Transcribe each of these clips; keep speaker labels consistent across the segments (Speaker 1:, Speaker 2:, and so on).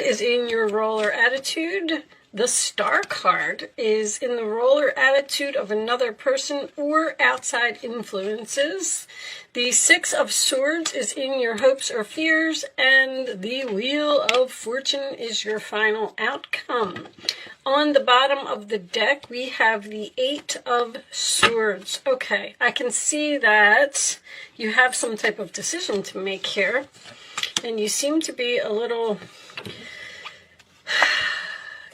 Speaker 1: Is in your roller attitude. The Star card is in the roller attitude of another person or outside influences. The Six of Swords is in your hopes or fears, and the Wheel of Fortune is your final outcome. On the bottom of the deck, we have the Eight of Swords. Okay, I can see that you have some type of decision to make here, and you seem to be a little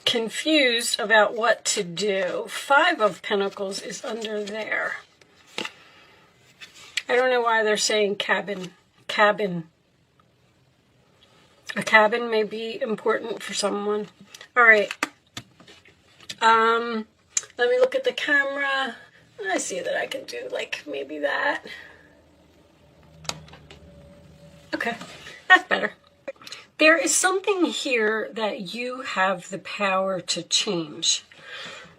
Speaker 1: confused about what to do. Five of Pentacles is under there. I don't know why they're saying cabin. Cabin. A cabin may be important for someone. All right. Let me look at the camera. I see that I can do like maybe that. Okay, that's better. There is something here that you have the power to change.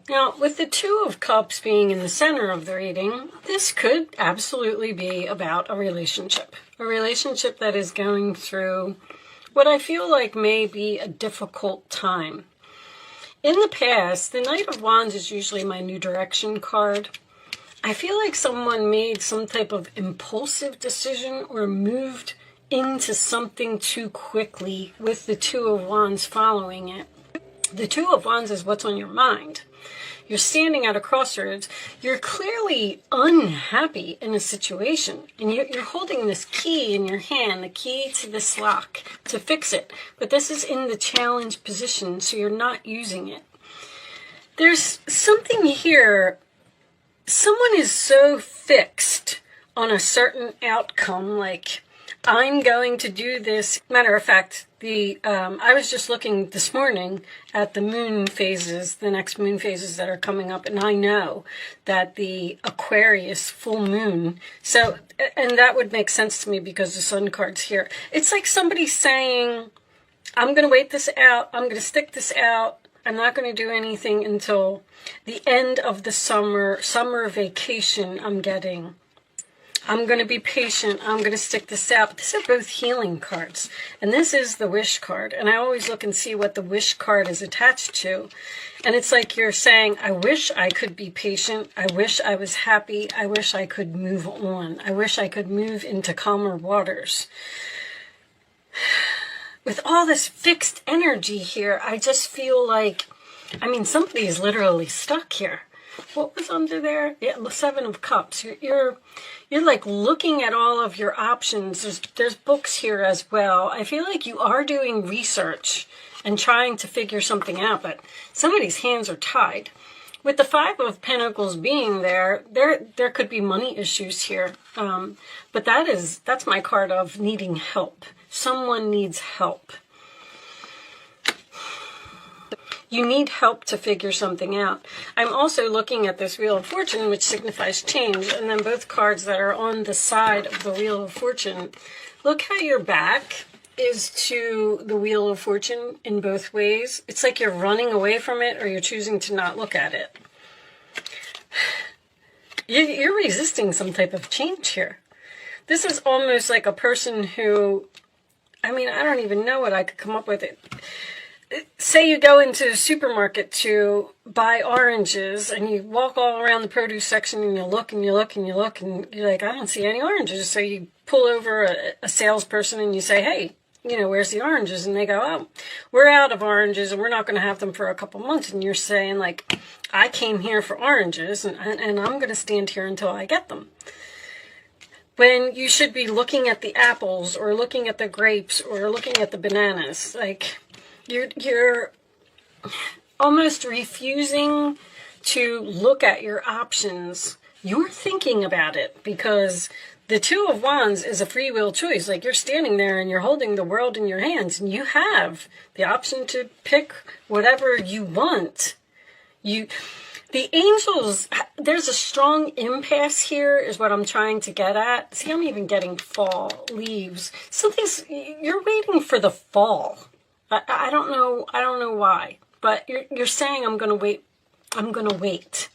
Speaker 1: Now, with the Two of Cups being in the center of the reading, this could absolutely be about a relationship. A relationship that is going through what I feel like may be a difficult time. In the past, the Knight of Wands is usually my New Direction card. I feel like someone made some type of impulsive decision or moved into something too quickly with the Two of Wands following it. The Two of Wands is what's on your mind. You're standing at a crossroads. You're clearly unhappy in a situation, and you're holding this key in your hand, the key to this lock, to fix it. But this is in the challenge position, so you're not using it. There's something here. Someone is so fixed on a certain outcome, like, I'm going to do this. Matter of fact, I was just looking this morning at the moon phases, the next moon phases that are coming up, and I know that the Aquarius full moon, so, and that would make sense to me because the Sun card's here. It's like somebody saying, I'm going to wait this out, I'm going to stick this out, I'm not going to do anything until the end of the summer vacation I'm getting. I'm going to be patient. I'm going to stick this out. These are both healing cards. And this is the Wish card. And I always look and see what the Wish card is attached to. And it's like you're saying, I wish I could be patient. I wish I was happy. I wish I could move on. I wish I could move into calmer waters. With all this fixed energy here, I just feel like, I mean, somebody is literally stuck here. What was under there? Yeah, the Seven of Cups. You're like looking at all of your options. There's books here as well. I feel like you are doing research and trying to figure something out, but somebody's hands are tied. With the Five of Pentacles being there could be money issues here. But that's my card of needing help. Someone needs help. You need help to figure something out. I'm also looking at this Wheel of Fortune, which signifies change, and then both cards that are on the side of the Wheel of Fortune. Look how your back is to the Wheel of Fortune in both ways. It's like you're running away from it or you're choosing to not look at it. You're resisting some type of change here. This is almost like a person who, I mean, I don't even know what I could come up with. Say you go into a supermarket to buy oranges and you walk all around the produce section and you look and you look and you look and you're like, I don't see any oranges. So you pull over a salesperson and you say, hey, you know, where's the oranges? And they go, oh, we're out of oranges and we're not going to have them for a couple months. And you're saying, like, I came here for oranges and I'm going to stand here until I get them. When you should be looking at the apples or looking at the grapes or looking at the bananas, like, you're almost refusing to look at your options. You're thinking about it because the Two of Wands is a free will choice. Like, you're standing there and you're holding the world in your hands and you have the option to pick whatever you want. The angels, there's a strong impasse here is what I'm trying to get at. See, I'm even getting fall, leaves. You're waiting for the fall. I don't know why, but you're saying I'm going to wait.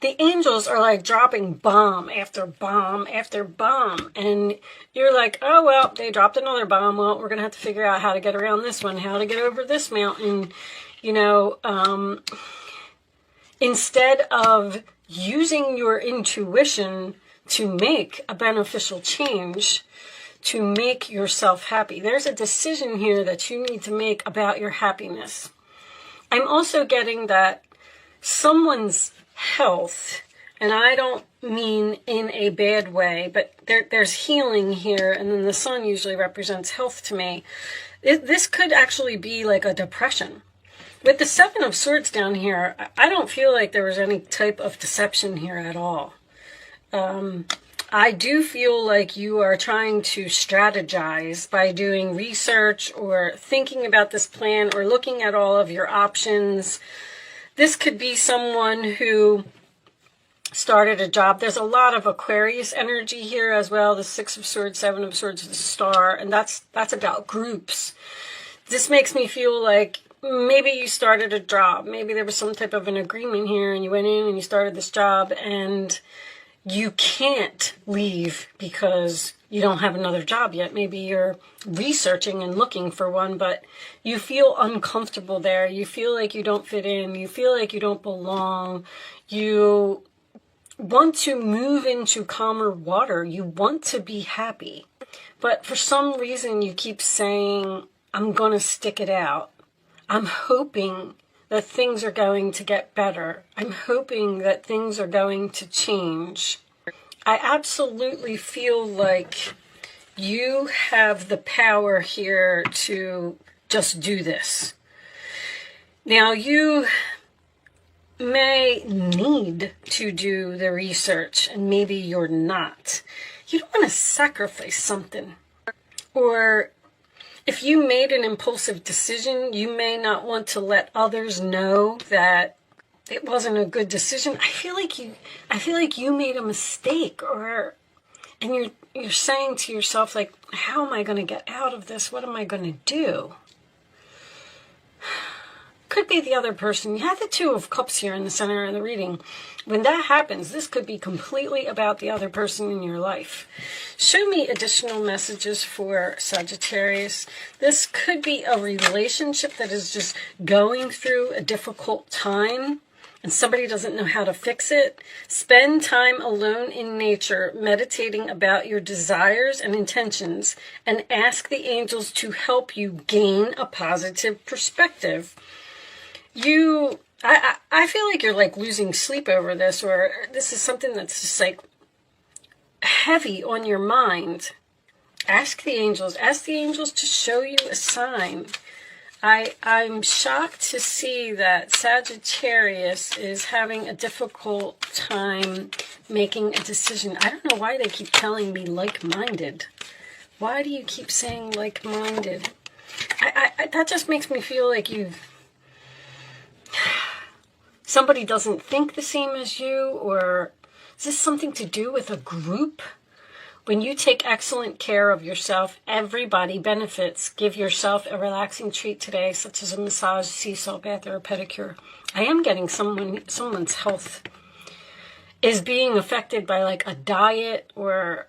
Speaker 1: the angels are like dropping bomb after bomb after bomb. And you're like, oh, well, they dropped another bomb. Well, we're going to have to figure out how to get around this one, how to get over this mountain. You know, instead of using your intuition to make a beneficial change, to make yourself happy. There's a decision here that you need to make about your happiness. I'm also getting that someone's health, and I don't mean in a bad way, but there's healing here, and then the sun usually represents health to me. This could actually be like a depression. With the Seven of Swords down here, I don't feel like there was any type of deception here at all. I do feel like you are trying to strategize by doing research or thinking about this plan or looking at all of your options. This could be someone who started a job. There's a lot of Aquarius energy here as well. The Six of Swords, Seven of Swords, the Star, and that's about groups. This makes me feel like maybe you started a job. Maybe there was some type of an agreement here and you went in and you started this job and you can't leave because you don't have another job yet. Maybe you're researching and looking for one, but you feel uncomfortable there. You feel like you don't fit in. You feel like you don't belong. You want to move into calmer water. You want to be happy. But for some reason, you keep saying, I'm going to stick it out. I'm hoping that things are going to get better. I'm hoping that things are going to change. I absolutely feel like you have the power here to just do this. Now, you may need to do the research, and maybe you're not. You don't want to sacrifice something. Or if you made an impulsive decision, you may not want to let others know that it wasn't a good decision. I feel like you made a mistake, and you're saying to yourself, like, how am I going to get out of this? What am I going to do? Could be the other person. You have the Two of Cups here in the center of the reading. When that happens, this could be completely about the other person in your life. Show me additional messages for Sagittarius. This could be a relationship that is just going through a difficult time and somebody doesn't know how to fix it. Spend time alone in nature, meditating about your desires and intentions, and ask the angels to help you gain a positive perspective. I feel like you're like losing sleep over this, or this is something that's just like heavy on your mind. Ask the angels to show you a sign. I'm shocked to see that Sagittarius is having a difficult time making a decision. I don't know why they keep telling me like-minded. Why do you keep saying like-minded? That just makes me feel like somebody doesn't think the same as you, or is this something to do with a group? When you take excellent care of yourself, everybody benefits. Give yourself a relaxing treat today, such as a massage, sea salt bath, or a pedicure. I am getting someone's health is being affected by like a diet, or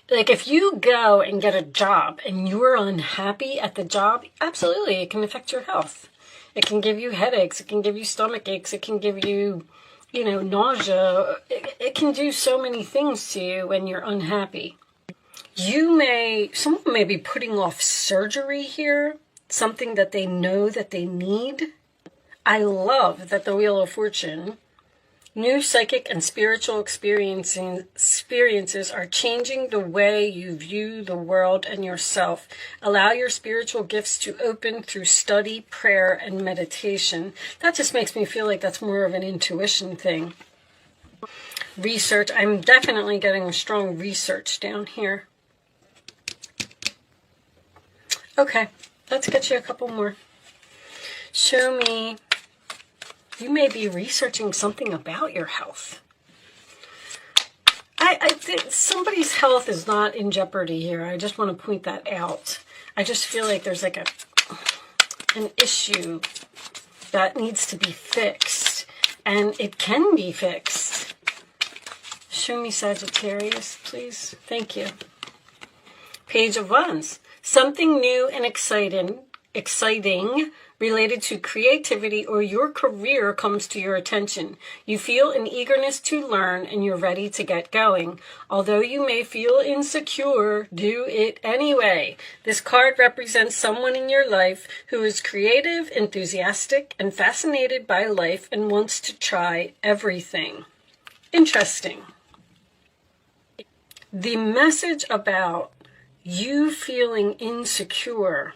Speaker 1: like if you go and get a job and you're unhappy at the job, absolutely, it can affect your health. It can give you headaches. It can give you stomach aches. It can give you, nausea. It can do so many things to you when you're unhappy. Someone may be putting off surgery here, something that they know that they need. I love that the Wheel of Fortune, new psychic and spiritual experiences are changing the way you view the world and yourself. Allow your spiritual gifts to open through study, prayer, and meditation. That just makes me feel like that's more of an intuition thing. Research. I'm definitely getting a strong research down here. Okay, let's get you a couple more. Show me. You may be researching something about your health. I think somebody's health is not in jeopardy here. I just want to point that out. I just feel like there's like an issue that needs to be fixed. and it can be fixed. Show me Sagittarius, please. Thank you. Page of Wands. Something new and exciting related to creativity or your career comes to your attention. You feel an eagerness to learn and you're ready to get going. Although you may feel insecure, do it anyway. This card represents someone in your life who is creative, enthusiastic, and fascinated by life and wants to try everything. Interesting. The message about you feeling insecure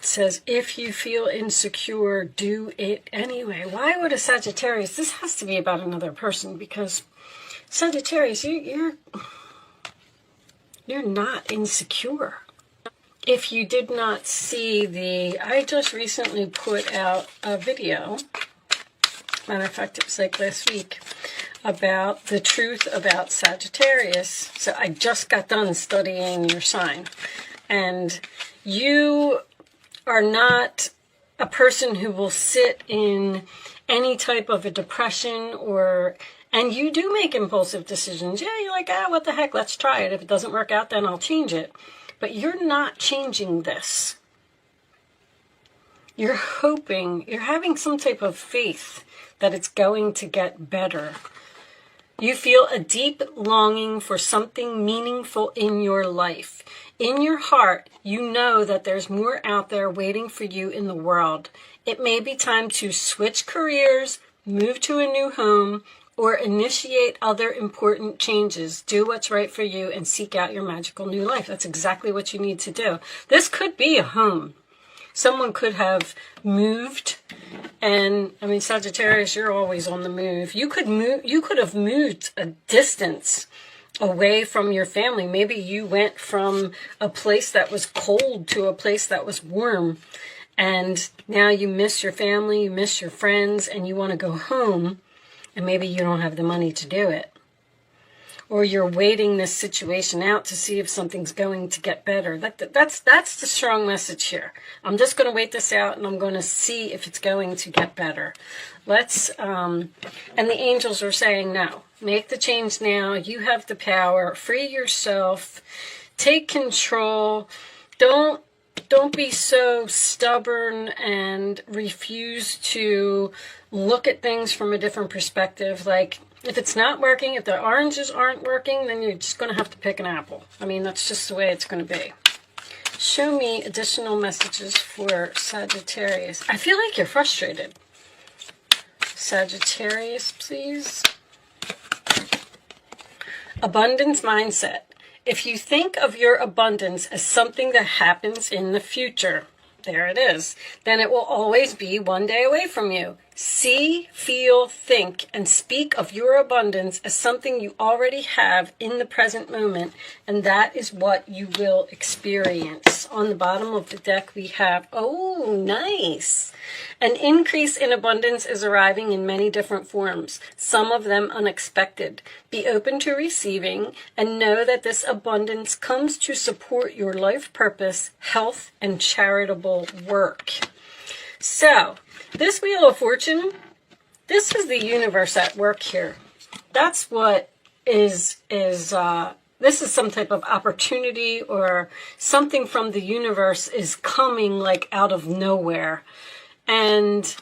Speaker 1: says, if you feel insecure, do it anyway. Why would a Sagittarius? This has to be about another person, because Sagittarius, you're not insecure. If you did not see I just recently put out a video, matter of fact, it was like last week, about the truth about Sagittarius. So I just got done studying your sign. And you are not a person who will sit in any type of a depression, and you do make impulsive decisions. Yeah, you're like, what the heck, let's try it. If it doesn't work out, then I'll change it. But you're not changing this. You're hoping, you're having some type of faith that it's going to get better. You feel a deep longing for something meaningful in your life. In your heart, you know that there's more out there waiting for you in the world. It may be time to switch careers, move to a new home, or initiate other important changes. Do what's right for you and seek out your magical new life. That's exactly what you need to do. This could be a home. Someone could have moved, and I mean, Sagittarius, you're always on the move. You could have moved a distance away from your family. Maybe you went from a place that was cold to a place that was warm, and now you miss your family, you miss your friends, and you want to go home, and maybe you don't have the money to do it. Or you're waiting this situation out to see if something's going to get better. That's the strong message here. I'm just going to wait this out, and I'm going to see if it's going to get better. And the angels are saying no. Make the change now. You have the power. Free yourself. Take control. Don't be so stubborn and refuse to look at things from a different perspective. Like, if it's not working, if the oranges aren't working, then you're just going to have to pick an apple. I mean, that's just the way it's going to be. Show me additional messages for Sagittarius. I feel like you're frustrated. Sagittarius, please. Abundance mindset. If you think of your abundance as something that happens in the future, there it is, then it will always be one day away from you. See, feel, think, and speak of your abundance as something you already have in the present moment, and that is what you will experience. On the bottom of the deck we have, oh, nice. An increase in abundance is arriving in many different forms, some of them unexpected. Be open to receiving and know that this abundance comes to support your life purpose, health, and charitable work. So, this Wheel of Fortune, this is the universe at work here. That's what this is some type of opportunity, or something from the universe is coming like out of nowhere. And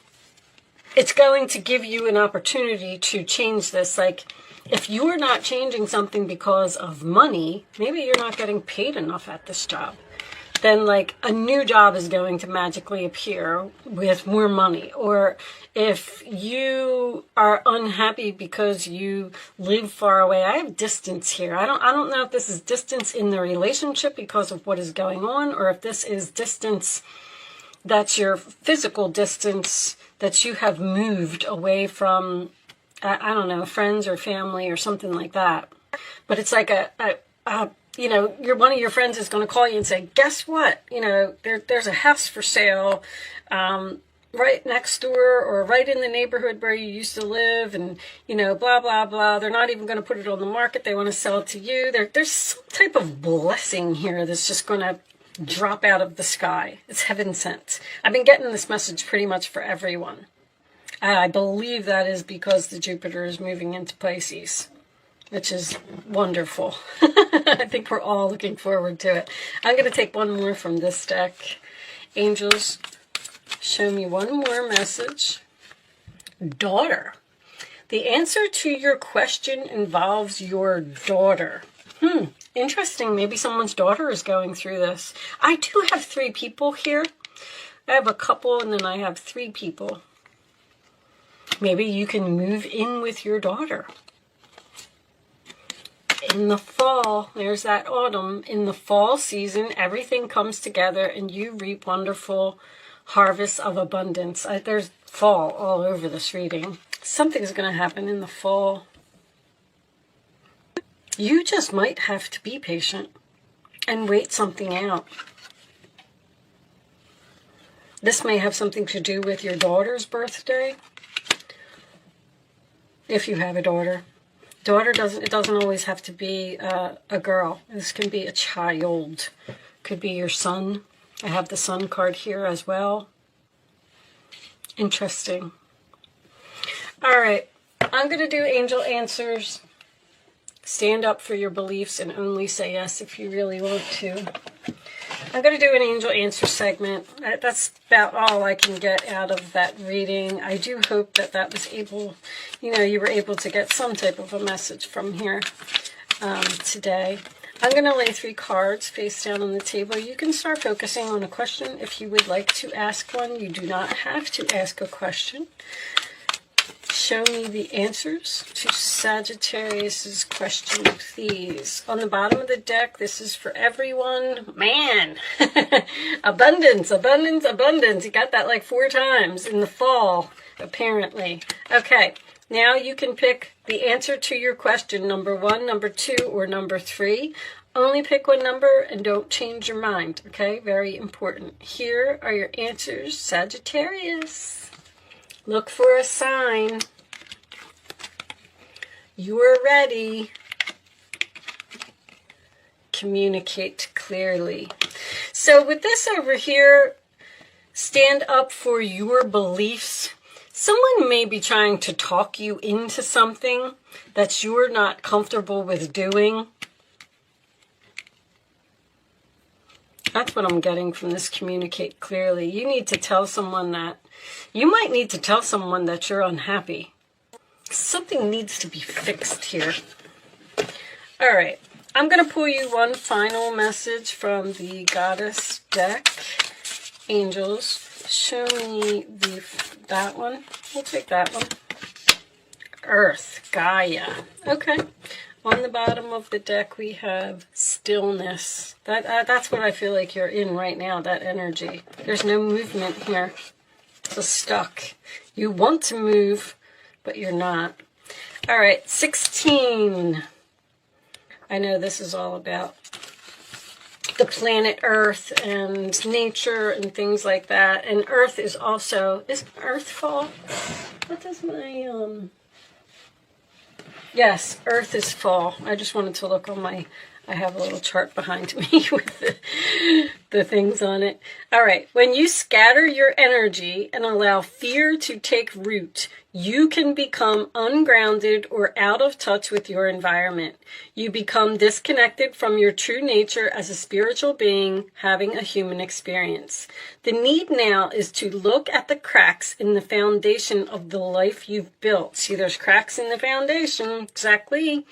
Speaker 1: it's going to give you an opportunity to change this. Like, if you are not changing something because of money, maybe you're not getting paid enough at this job, then like a new job is going to magically appear with more money. Or if you are unhappy because you live far away, I have distance here. I don't know if this is distance in the relationship because of what is going on, or if this is distance that's your physical distance that you have moved away from, I don't know, friends or family or something like that. But it's like you know, one of your friends is going to call you and say, guess what? You know, there's a house for sale right next door or right in the neighborhood where you used to live, and, you know, blah, blah, blah. They're not even going to put it on the market. They want to sell it to you. There's some type of blessing here that's just going to drop out of the sky. It's heaven sent. I've been getting this message pretty much for everyone. I believe that is because the Jupiter is moving into Pisces, which is wonderful. I think we're all looking forward to it. I'm going to take one more from this deck. Angels, show me one more message. Daughter. The answer to your question involves your daughter. Interesting. Maybe someone's daughter is going through this. I do have 3 people here. I have a couple and then I have 3 people. Maybe you can move in with your daughter. In the fall, there's that autumn. In the fall season, everything comes together and you reap wonderful harvests of abundance. There's fall all over this reading. Something's going to happen in the fall. You just might have to be patient and wait something out. This may have something to do with your daughter's birthday. If you have a daughter. It doesn't always have to be a girl. This can be a child. Could be your son. I have the sun card here as well. Interesting. All right. I'm going to do angel answers. Stand up for your beliefs and only say yes if you really want to. I'm going to do an angel answer segment. That's about all I can get out of that reading. I do hope that that was able, you were able to get some type of a message from here today. I'm going to lay 3 cards face down on the table. You can start focusing on a question if you would like to ask one. You do not have to ask a question. Show me the answers to Sagittarius's question, please. On the bottom of the deck, this is for everyone. Man, abundance, abundance, abundance. You got that like 4 times in the fall, apparently. Okay, now you can pick the answer to your question, number 1, number 2, or number 3. Only pick one number and don't change your mind, okay? Very important. Here are your answers, Sagittarius. Look for a sign. You are ready. Communicate clearly. So with this over here, stand up for your beliefs. Someone may be trying to talk you into something that you're not comfortable with doing. That's what I'm getting from this communicate clearly. You need to tell someone that. You might need to tell someone that you're unhappy. Something needs to be fixed here. All right. I'm going to pull you one final message from the Goddess deck. Angels, show me that one. We'll take that one. Earth, Gaia. Okay. On the bottom of the deck, we have stillness. That's what I feel like you're in right now, that energy. There's no movement here. It's stuck. You want to move, but you're not. All right, 16. I know this is all about the planet Earth and nature and things like that. And Earth is also, is Earth fall? What does my, yes, Earth is fall. I just wanted to look on my, I have a little chart behind me with the things on it. All right, when you scatter your energy and allow fear to take root, you can become ungrounded or out of touch with your environment. You become disconnected from your true nature as a spiritual being having a human experience. The need now is to look at the cracks in the foundation of the life you've built. See, there's cracks in the foundation, exactly.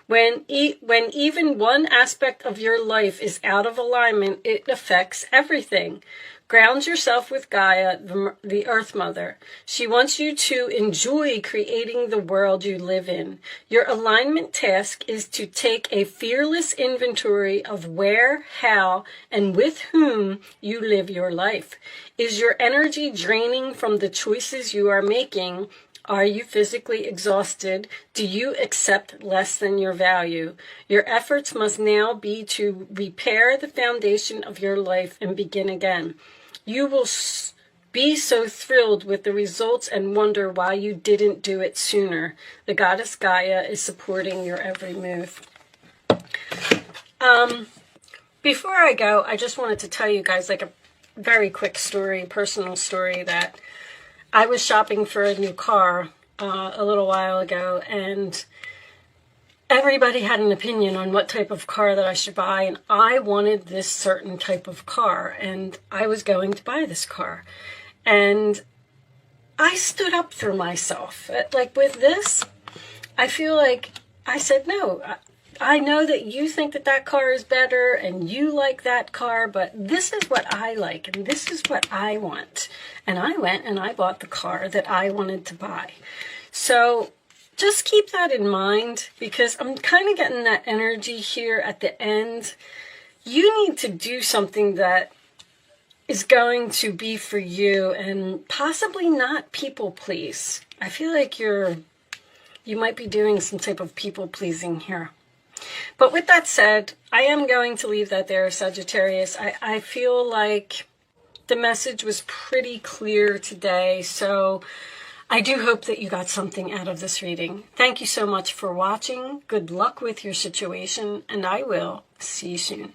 Speaker 1: When even one aspect of your life is out of alignment, it affects everything. Ground yourself with Gaia, the Earth Mother. She wants you to enjoy creating the world you live in. Your alignment task is to take a fearless inventory of where, how, and with whom you live your life. Is your energy draining from the choices you are making? Are you physically exhausted? Do you accept less than your value? Your efforts must now be to repair the foundation of your life and begin again. You will be so thrilled with the results and wonder why you didn't do it sooner. The goddess Gaia is supporting your every move. Before I go, I just wanted to tell you guys like a very quick story, personal story, that I was shopping for a new car a little while ago, and everybody had an opinion on what type of car that I should buy, and I wanted this certain type of car, and I was going to buy this car. And I stood up for myself. Like with this, I feel like I said, no, I know that you think that that car is better and you like that car, but this is what I like and this is what I want. And I went and I bought the car that I wanted to buy. So just keep that in mind, because I'm kind of getting that energy here at the end. You need to do something that is going to be for you and possibly not people please. I feel like you might be doing some type of people pleasing here. But with that said, I am going to leave that there, Sagittarius. I feel like the message was pretty clear today, so I do hope that you got something out of this reading. Thank you so much for watching. Good luck with your situation, and I will see you soon.